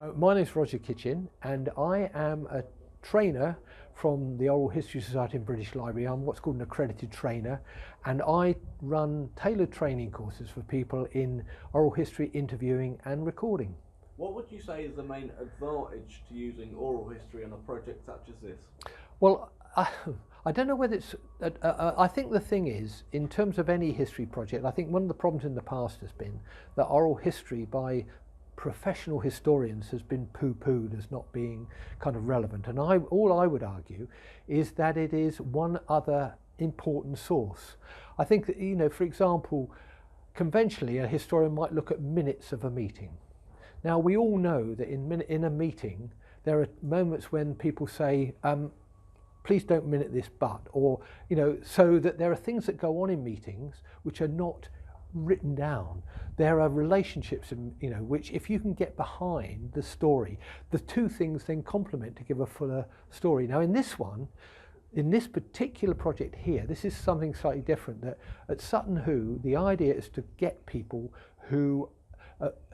My name is Roger Kitchen and I am a trainer from the Oral History Society and British Library. I'm what's called an accredited trainer, and I run tailored training courses for people in oral history, interviewing and recording. What would you say is the main advantage to using oral history on a project such as this? Well, I don't know whether it's, I think the thing is, in terms of any history project, I think one of the problems in the past has been that oral history by professional historians has been poo-pooed as not being kind of relevant. And all I would argue is that it is one other important source. I think that, for example, conventionally a historian might look at minutes of a meeting. Now we all know that in a meeting there are moments when people say, please don't minute this or, so that there are things that go on in meetings which are not written down. There are relationships, which if you can get behind the story, the two things then complement to give a fuller story. Now in this particular project here, this is something slightly different. That at Sutton Hoo, the idea is to get people who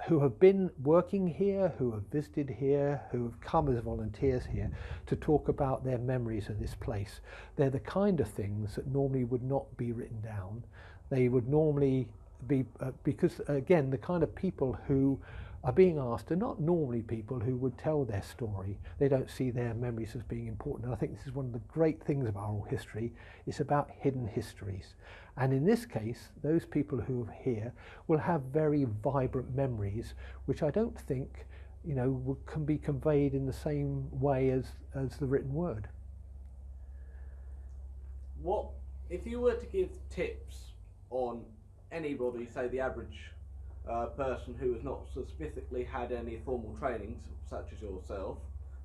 have been working here, who have visited here, who have come as volunteers here to talk about their memories of this place. They're the kind of things that normally would not be written down. They would normally be, because again, the kind of people who are being asked are not normally people who would tell their story. They don't see their memories as being important. And I think this is one of the great things about oral history. It's about hidden histories. And in this case, those people who are here will have very vibrant memories, which I don't think, can be conveyed in the same way as the written word. What, if you were to give tips on anybody, say the average person who has not specifically had any formal trainings, such as yourself?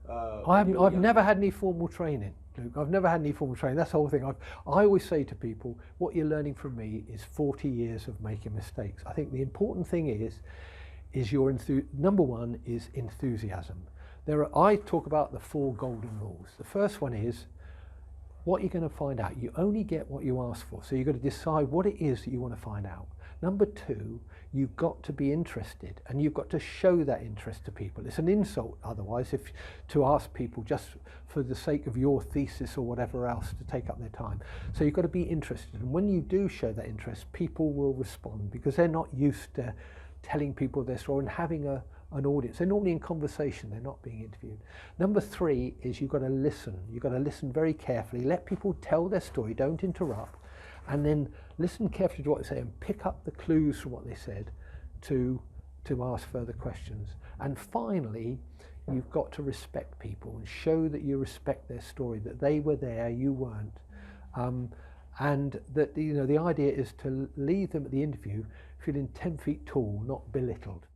I've never had any formal training, Luke. I've never had any formal training. That's the whole thing. I always say to people, what you're learning from me is 40 years of making mistakes. I think the important thing is your number one is enthusiasm. I talk about the 4 golden rules. The first one is, what you're going to find out. You only get what you ask for. So you've got to decide what it is that you want to find out. Number 2, you've got to be interested, and you've got to show that interest to people. It's an insult otherwise to ask people just for the sake of your thesis or whatever else to take up their time. So you've got to be interested, and when you do show that interest, people will respond because they're not used to telling people their story and having an audience. They're normally in conversation, they're not being interviewed. Number 3 is you've got to listen. You've got to listen very carefully. Let people tell their story, don't interrupt, and then listen carefully to what they say and pick up the clues from what they said to ask further questions. And finally, you've got to respect people and show that you respect their story, that they were there, you weren't. And that the idea is to leave them at the interview feeling 10 feet tall, not belittled.